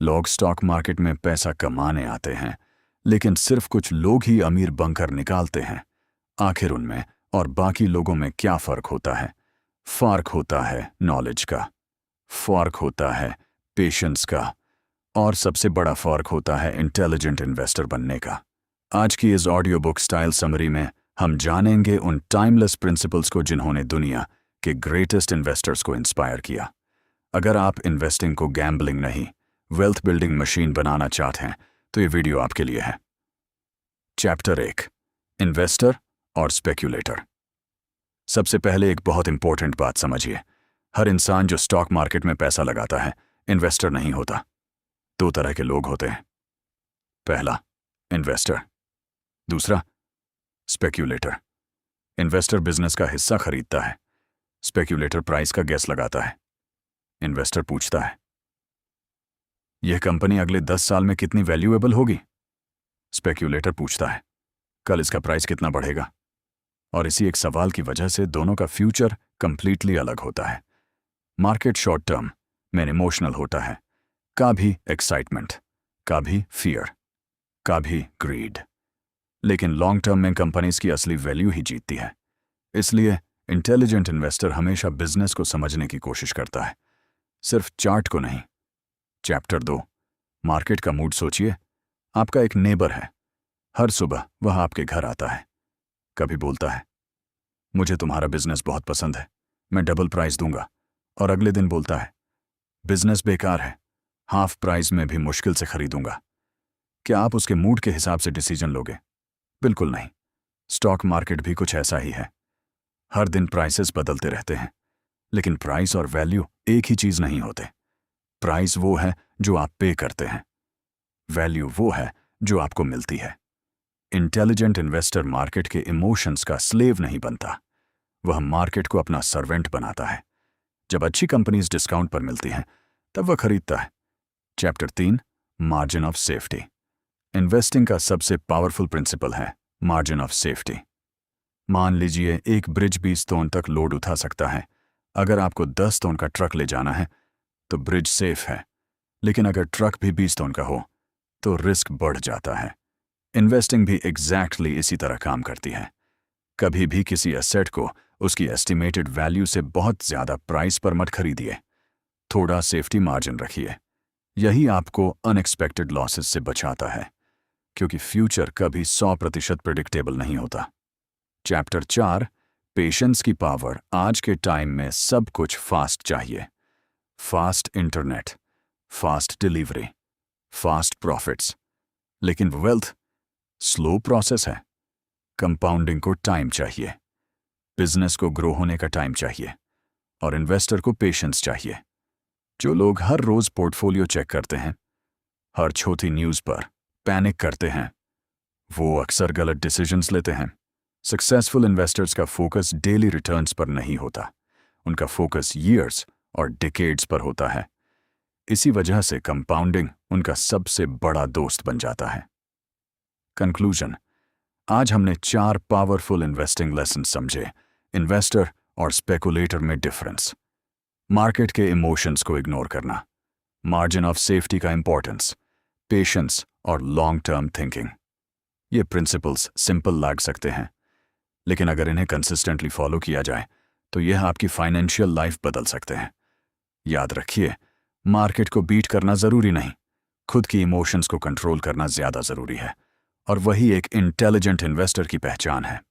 लोग stock market में पैसा कमाने आते हैं, लेकिन सिर्फ कुछ लोग ही अमीर बनकर निकालते हैं। आखिर उनमें और बाकी लोगों में क्या फ़र्क होता है? फ़र्क होता है नॉलेज का, फ़र्क होता है पेशेंस का, और सबसे बड़ा फ़र्क होता है इंटेलिजेंट इन्वेस्टर बनने का। आज की इस ऑडियो बुक स्टाइल समरी में हम जानेंगे उन टाइमलेस प्रिंसिपल्स को जिन्होंने दुनिया के ग्रेटेस्ट इन्वेस्टर्स को इंस्पायर किया। अगर आप इन्वेस्टिंग को गैम्बलिंग नहीं, वेल्थ बिल्डिंग मशीन बनाना चाहते हैं तो ये वीडियो आपके लिए है। चैप्टर 1, इन्वेस्टर और स्पेक्यूलेटर। सबसे पहले एक बहुत इंपॉर्टेंट बात समझिए। हर इंसान जो स्टॉक मार्केट में पैसा लगाता है इन्वेस्टर नहीं होता। दो तरह के लोग होते हैं। पहला, इन्वेस्टर। दूसरा, स्पेक्यूलेटर। इन्वेस्टर बिजनेस का हिस्सा खरीदता है, स्पेक्यूलेटर प्राइस का गेस लगाता है। इन्वेस्टर पूछता है, यह कंपनी अगले 10 साल में कितनी वैल्यूएबल होगी? स्पेक्यूलेटर पूछता है, कल इसका प्राइस कितना बढ़ेगा? और इसी एक सवाल की वजह से दोनों का फ्यूचर कंप्लीटली अलग होता है। मार्केट शॉर्ट टर्म में इमोशनल होता है, कभी एक्साइटमेंट, कभी फियर, कभी ग्रीड, लेकिन लॉन्ग टर्म में कंपनीज की असली वैल्यू ही जीतती है। इसलिए इंटेलिजेंट इन्वेस्टर हमेशा बिजनेस को समझने की कोशिश करता है, सिर्फ चार्ट को नहीं। चैप्टर 2, मार्केट का मूड। सोचिए, आपका एक नेबर है। हर सुबह वह आपके घर आता है। कभी बोलता है, मुझे तुम्हारा बिजनेस बहुत पसंद है, मैं डबल प्राइस दूंगा। और अगले दिन बोलता है, बिजनेस बेकार है, हाफ प्राइस में भी मुश्किल से खरीदूंगा। क्या आप उसके मूड के हिसाब से डिसीजन लोगे? बिल्कुल नहीं। स्टॉक मार्केट भी कुछ ऐसा ही है। हर दिन प्राइसेस बदलते रहते हैं, लेकिन प्राइस और वैल्यू एक ही चीज नहीं होते। प्राइस वो है जो आप पे करते हैं, वैल्यू वो है जो आपको मिलती है। इंटेलिजेंट इन्वेस्टर मार्केट के इमोशंस का स्लेव नहीं बनता, वह मार्केट को अपना सर्वेंट बनाता है। जब अच्छी कंपनीज डिस्काउंट पर मिलती हैं तब वह खरीदता है। Chapter 3, margin of safety. Investing का सबसे पावरफुल प्रिंसिपल है मार्जिन ऑफ सेफ्टी। मान लीजिए एक ब्रिज 20 टन तक लोड उठा सकता है। अगर आपको 10 टन का ट्रक ले जाना है तो ब्रिज सेफ है, लेकिन अगर ट्रक भी 20 टन का हो तो रिस्क बढ़ जाता है। इन्वेस्टिंग भी एग्जैक्टली इसी तरह काम करती है। कभी भी किसी एसेट को उसकी एस्टिमेटेड वैल्यू से बहुत ज्यादा प्राइस पर मत खरीदिए। थोड़ा सेफ्टी मार्जिन रखिए। यही आपको अनएक्सपेक्टेड लॉसेस से बचाता है, क्योंकि फ्यूचर कभी 100% प्रिडिक्टेबल नहीं होता। चैप्टर 4, पेशेंस की पावर। आज के टाइम में सब कुछ फास्ट चाहिए। Fast internet, fast delivery, fast profits, लेकिन वेल्थ स्लो प्रोसेस है। कंपाउंडिंग को टाइम चाहिए, बिजनेस को ग्रो होने का टाइम चाहिए, और इन्वेस्टर को पेशेंस चाहिए। जो लोग हर रोज पोर्टफोलियो चेक करते हैं, हर छोटी न्यूज पर पैनिक करते हैं, वो अक्सर गलत डिसीजंस लेते हैं। सक्सेसफुल इन्वेस्टर्स का फोकस डेली रिटर्न्स पर नहीं होता, उनका फोकस ईयर्स और डिकेड्स पर होता है। इसी वजह से कंपाउंडिंग उनका सबसे बड़ा दोस्त बन जाता है। कंक्लूजन, आज हमने 4 पावरफुल इन्वेस्टिंग लेसन समझे। इन्वेस्टर और स्पेकुलेटर में डिफरेंस, मार्केट के इमोशंस को इग्नोर करना, मार्जिन ऑफ सेफ्टी का इंपॉर्टेंस, पेशेंस और लॉन्ग टर्म थिंकिंग। ये प्रिंसिपल्स सिंपल लग सकते हैं, लेकिन अगर इन्हें कंसिस्टेंटली फॉलो किया जाए तो यह आपकी फाइनेंशियल लाइफ बदल सकते हैं। याद रखिए, मार्केट को बीट करना जरूरी नहीं, खुद की इमोशंस को कंट्रोल करना ज्यादा जरूरी है, और वही एक इंटेलिजेंट इन्वेस्टर की पहचान है।